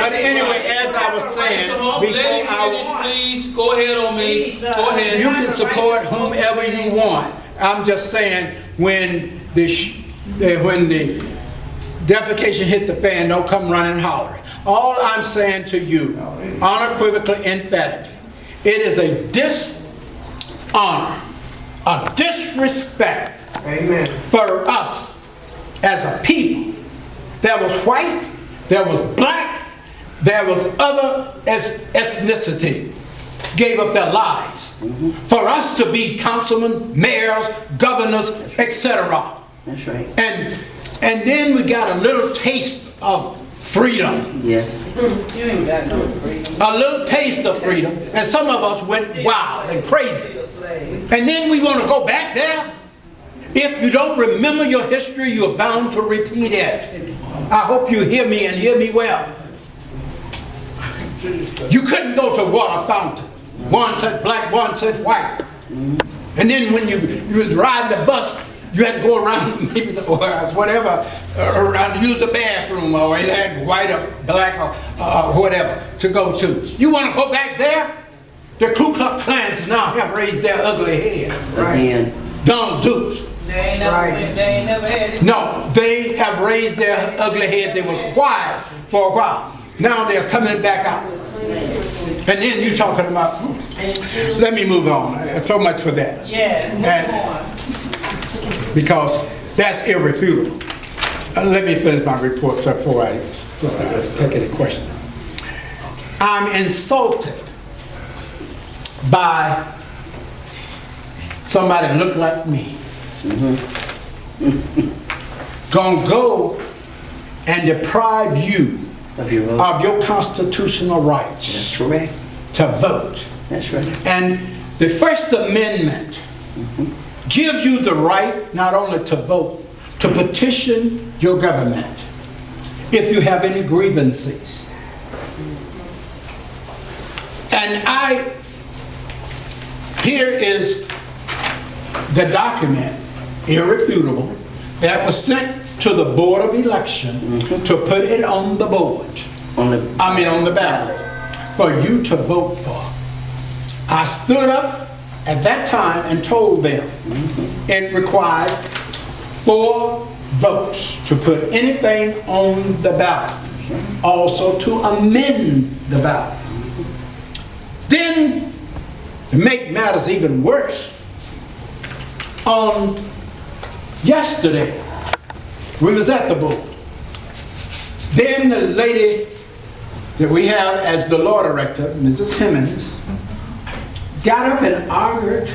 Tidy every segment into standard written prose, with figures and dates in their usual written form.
But anyway, as I was saying, please go ahead on me. Go ahead. You can support whomever you want. I'm just saying when the defecation hit the fan, don't come running hollering. All I'm saying to you, unequivocally, emphatically, it is a dishonor, a disrespect, amen, for us as a people. There was white, there was black, there was other ethnicity gave up their lives for us to be councilmen, mayors, governors, etc. That's right. And then we got a little taste of freedom. Yes. You ain't got no freedom. A little taste of freedom, and some of us went wild and crazy. And then we want to go back there? If you don't remember your history, you're bound to repeat it. I hope you hear me and hear me well. You couldn't go to water fountain. One said black, one said white. And then when you was riding the bus, you had to go around maybe the whatever, around to use the bathroom, or it had white or black or whatever to go to. You want to go back there? The Ku Klux Klans now have raised their ugly head. Again. Dumb dupes. They ain't never had it. No, they have raised their ugly head. They was quiet for a while. Now they're coming back out. And then you talking about, let me move on. So much for that. Yeah, move on. Because that's irrefutable. Let me finish my report, sir, before I take any question. I'm insulted by somebody that look like me. Gonna go and deprive you of your constitutional rights. That's correct. To vote. That's right. And the First Amendment gives you the right not only to vote, to petition your government if you have any grievances. And here is the document, irrefutable, that was sent to the Board of Election to put it on the board. On the ballot for you to vote for. I stood up at that time and told them it requires 4 votes to put anything on the ballot. Also to amend the ballot. Then, to make matters even worse, on yesterday, we was at the board. Then the lady that we have as the law director, Mrs. Hemmings, got up and argued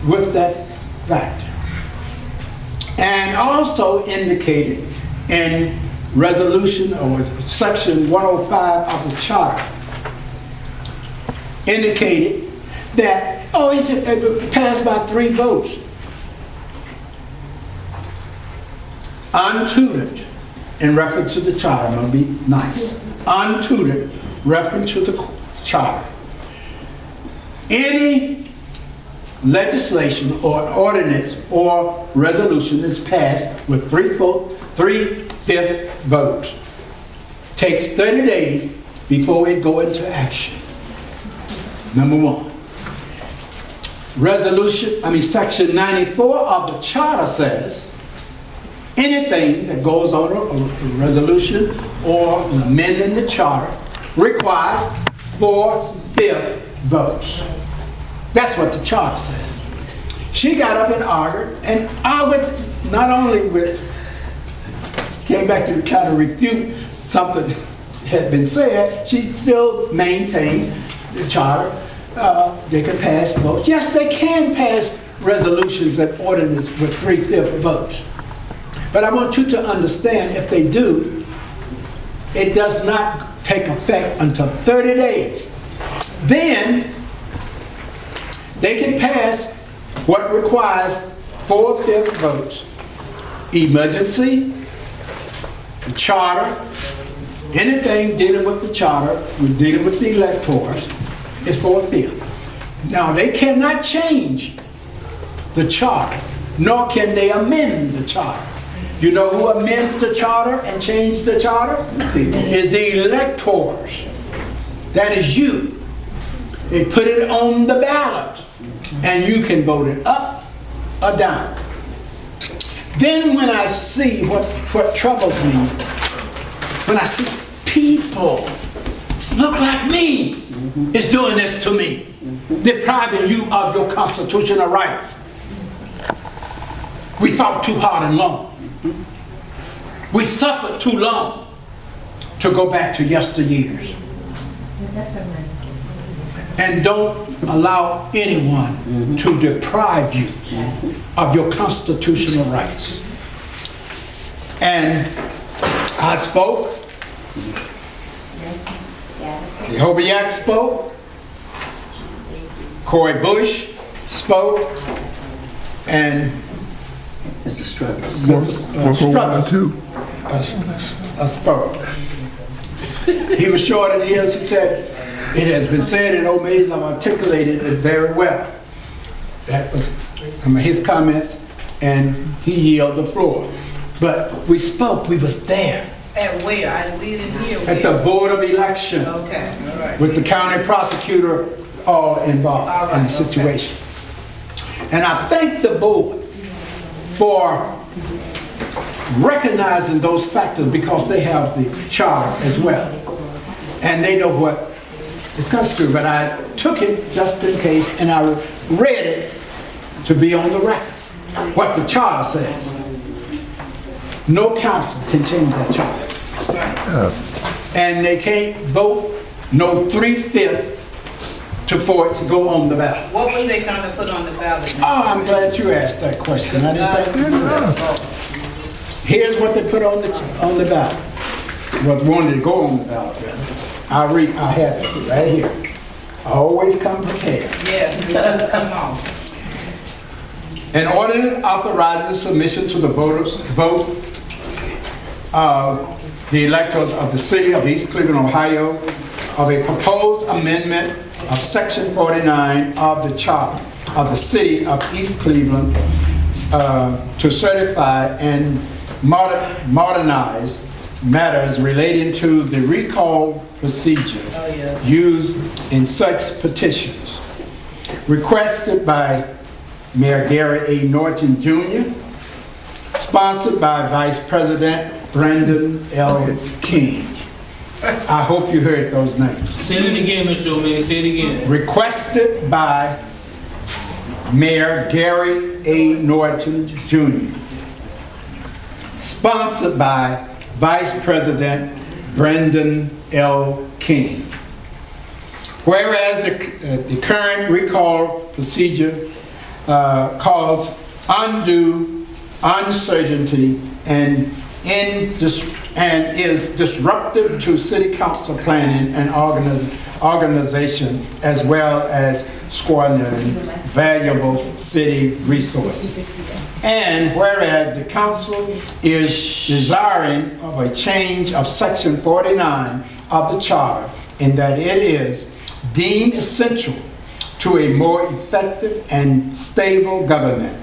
with that fact. And also indicated in resolution or section 105 of the charter, indicated that, it passed by 3 votes. Untutored, in reference to the charter, I'm going to be nice. Untutored, reference to the charter. Any legislation or ordinance or resolution is passed with 3/5 votes. Takes 30 days before it go into action. Number 1. Section 94 of the charter says anything that goes on a resolution or amending the charter requires 4/5 votes. That's what the charter says. She got up and argued not only came back to kind of refute something that had been said, she still maintained the charter. They could pass votes. Yes, they can pass resolutions and ordinances with 3/5 votes. But I want you to understand, if they do, it does not take effect until 30 days. Then they can pass what requires 4/5 votes. Emergency, the charter, anything dealing with the charter, we're dealing with the electors, is 4/5. Now they cannot change the charter, nor can they amend the charter. You know who amends the charter and changes the charter? Is the electors. That is you. They put it on the ballot, and you can vote it up or down. Then when I see what troubles me, when I see people look like me is doing this to me, depriving you of your constitutional rights. We fought too hard and long. We suffered too long to go back to yesteryears. And don't allow anyone to deprive you of your constitutional rights. And I spoke. Jehobiak spoke. Corey Bush spoke. And Mr. Struthers. Spoke. He was short in his. He said, "It has been said, and Omaze have articulated it very well." That was his comments, and he yielded the floor. But we spoke. We was there. At where? We didn't hear. At the Board of Election. Okay, all right. With the county prosecutor all involved in the situation. And I thank the board for recognizing those factors because they have the charter as well. And they know what is constituted. But I took it just in case and I read it to be on the record. What the charter says. No council can change that charter. And they can't vote no 3/5 for it to go on the ballot. What was they trying to put on the ballot? Oh, I'm glad you asked that question. I didn't think you knew that. Here's what they put on the ballot. What wanted to go on the ballot, rather. I have it right here. I always come prepared. Yeah, come on. An ordinance authorizing the submission to the voters vote of the electors of the city of East Cleveland, Ohio, of a proposed amendment of Section 49 of the Charter of the City of East Cleveland to certify and modernize matters relating to the recall procedure used in such petitions. Requested by Mayor Gary A. Norton Jr., sponsored by Vice President Brandon L. King. I hope you heard those names. Say it again, Mr. O'Malley. Say it again. Requested by Mayor Gary A. Norton Jr. Sponsored by Vice President Brandon L. King. Whereas the current recall procedure causes undue uncertainty and is disruptive to city council planning and organization, as well as squandering valuable city resources. And whereas the council is desiring of a change of Section 49 of the Charter in that it is deemed essential to a more effective and stable government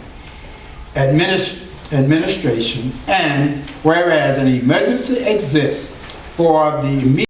administration, and whereas an emergency exists for the immediate